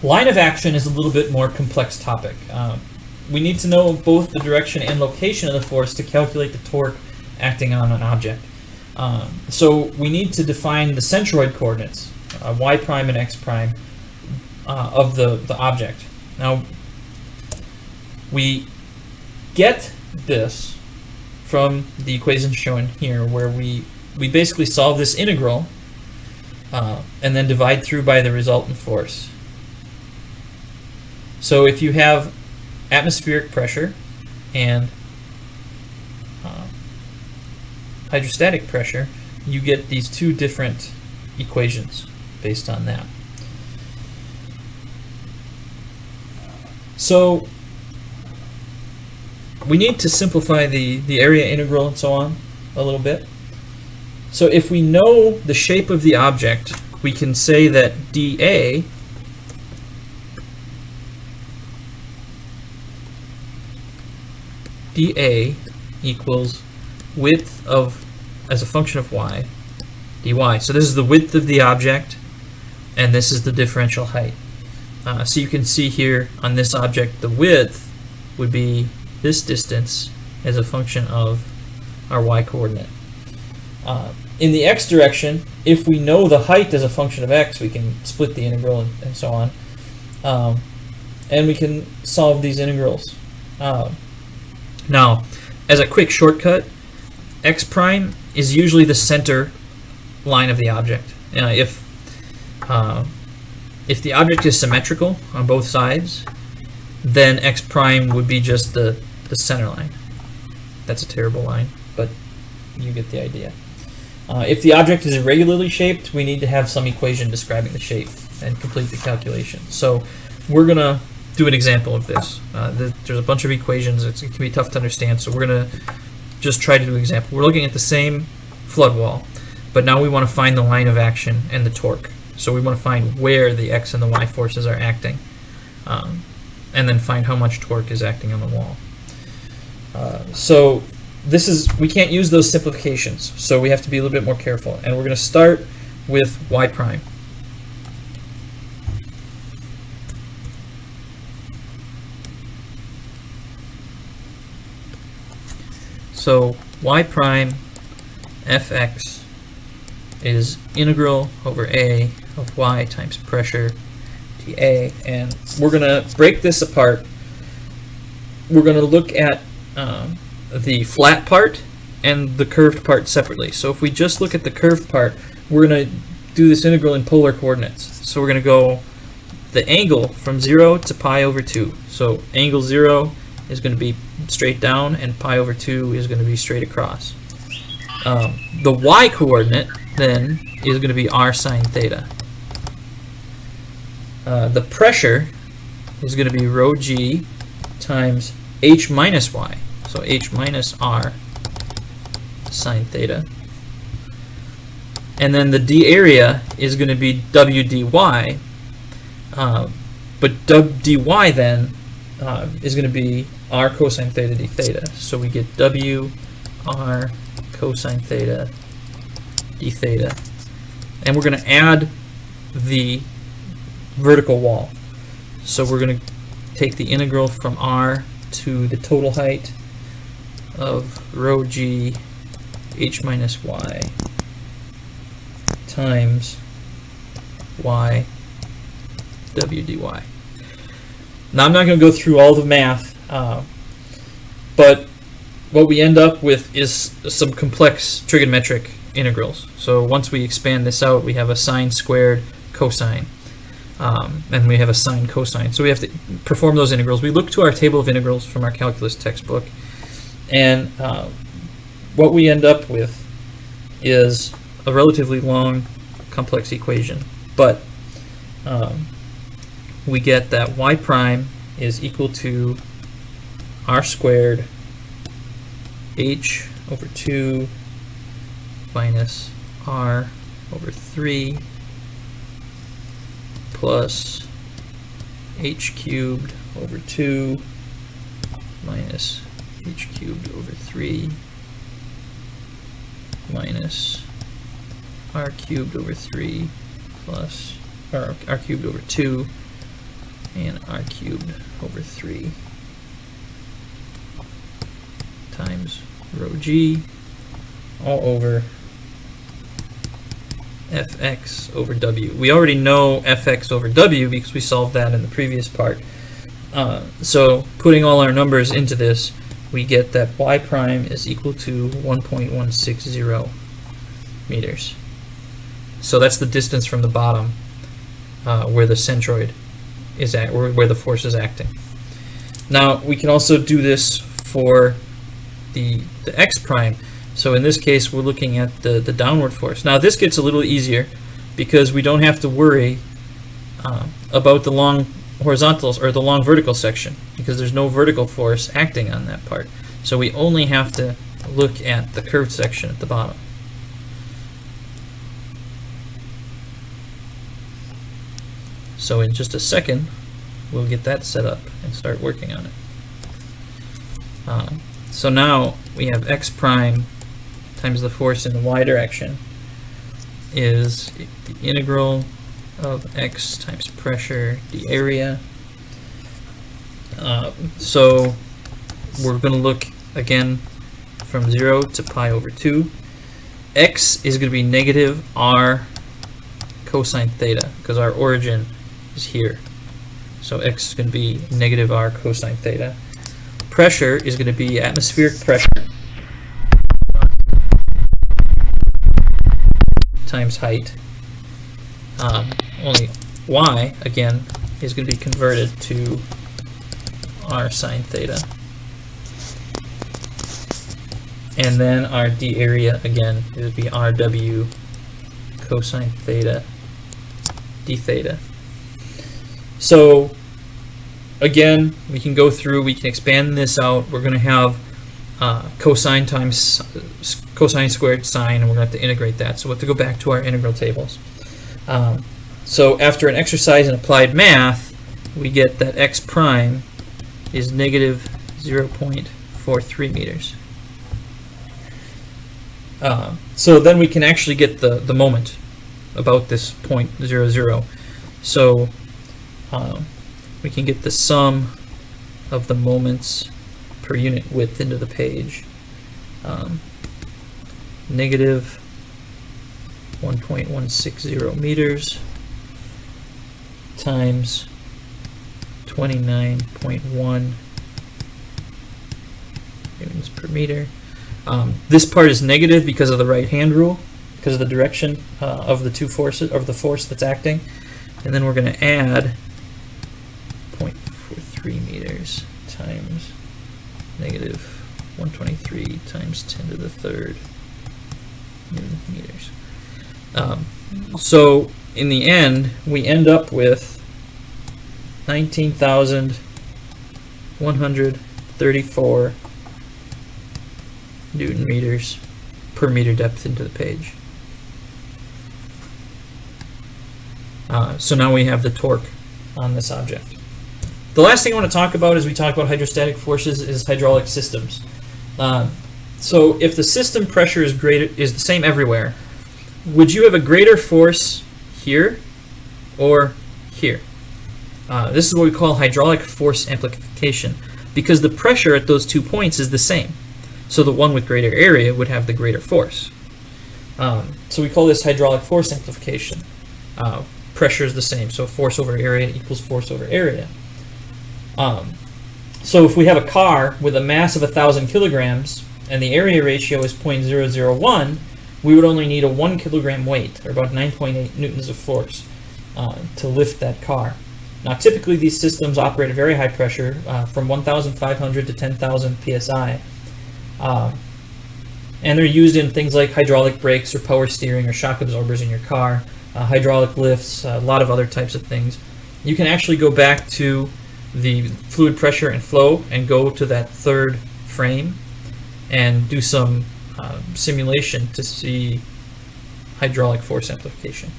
Line of action is a little bit more complex topic. We need to know both the direction and location of the force to calculate the torque acting on an object. So we need to define the centroid coordinates, y prime and x prime, of the object. Now, we get this from the equation shown here, where we basically solve this integral and then divide through by the resultant force. So if you have atmospheric pressure and hydrostatic pressure, you get these two different equations based on that. So we need to simplify the area integral and so on a little bit. So if we know the shape of the object, we can say that dA equals width of, as a function of y, dy. So this is the width of the object, and this is the differential height. So you can see here on this object, the width would be this distance as a function of our y coordinate. In the x direction, if we know the height as a function of x, we can split the integral and so on. And we can solve these integrals. Now, as a quick shortcut, x prime is usually the center line of the object. If the object is symmetrical on both sides, then x prime would be just the center line. That's a terrible line, but you get the idea. If the object is irregularly shaped, we need to have some equation describing the shape and complete the calculation. So we're going to do an example of this. There's a bunch of equations. It can be tough to understand, so we're going to just try to do an example. We're looking at the same flood wall, but now we want to find the line of action and the torque. So we want to find where the x and the y forces are acting, and then find how much torque is acting on the wall. So we can't use those simplifications, so we have to be a little bit more careful. And we're going to start with y prime. So y prime fx is integral over a of y times pressure dA, and we're going to break this apart. We're going to look at the flat part and the curved part separately. So if we just look at the curved part, we're going to do this integral in polar coordinates. So we're going to go the angle from 0 to pi over 2. So angle 0 is going to be straight down, and pi over 2 is going to be straight across. The y coordinate then is going to be r sine theta. The pressure is going to be rho g times h minus y. So h minus r sine theta. And then the d area is going to be w dy, but dy then is going to be r cosine theta d theta. So we get w r cosine theta d theta. And we're going to add the vertical wall. So we're going to take the integral from r to the total height of rho g h minus y times y w dy. Now I'm not going to go through all the math, but what we end up with is some complex trigonometric integrals. So once we expand this out, we have a sine squared cosine, and we have a sine cosine. So we have to perform those integrals. We look to our table of integrals from our calculus textbook, and what we end up with is a relatively long, complex equation. But we get that y prime is equal to r squared h over 2 minus r over 3 plus h cubed over 2 minus h cubed over 3 minus r cubed over 3 plus r cubed over 2 and r cubed over 3 times rho g all over fx over w. We already know fx over w because we solved that in the previous part. So putting all our numbers into this, we get that y prime is equal to 1.160 meters. So that's the distance from the bottom where the centroid is at, or where the force is acting. Now we can also do this for the x prime. So in this case, we're looking at the downward force. Now this gets a little easier because we don't have to worry about the long horizontals or the long vertical section, because there's no vertical force acting on that part. So we only have to look at the curved section at the bottom. So in just a second, we'll get that set up and start working on it. So now we have x prime times the force in the y direction is the integral of x times pressure d area. So we're going to look again from 0 to pi over 2. X is going to be negative r cosine theta because our origin is here. So x is going to be negative r cosine theta. Pressure is going to be atmospheric pressure times height. Only y, again, is going to be converted to r sine theta. And then our d area, again, it would be rw cosine theta d theta. So, again, we can go through, we can expand this out. We're going to have cosine times cosine squared sine, and we're going to have to integrate that. So we'll have to go back to our integral tables. So after an exercise in applied math, we get that x prime is negative 0.43 meters. So then we can actually get the moment about this point 0, 0. So we can get the sum of the moments per unit width into the page. Negative 1.160 meters times 29.1 newtons per meter. This part is negative because of the right-hand rule, because of the direction of the two forces, of the force that's acting. And then we're going to add 0.43 meters times negative 123 times 10 to the third newton meters. So in the end, we end up with 19,134 newton meters per meter depth into the page. So now we have the torque on this object. The last thing I want to talk about as we talk about hydrostatic forces is hydraulic systems. So if the system pressure is the same everywhere, would you have a greater force here or here? This is what we call hydraulic force amplification, because the pressure at those 2 points is the same. So the one with greater area would have the greater force. So we call this hydraulic force amplification. Pressure is the same, so force over area equals force over area. So if we have a car with a mass of 1,000 kilograms and the area ratio is 0.001, we would only need a 1 kilogram weight, or about 9.8 newtons of force, to lift that car. Now typically these systems operate at very high pressure, from 1,500 to 10,000 psi. And they're used in things like hydraulic brakes or power steering or shock absorbers in your car, hydraulic lifts, a lot of other types of things. You can actually go back to the fluid pressure and flow and go to that third frame and do some simulation to see hydraulic force amplification.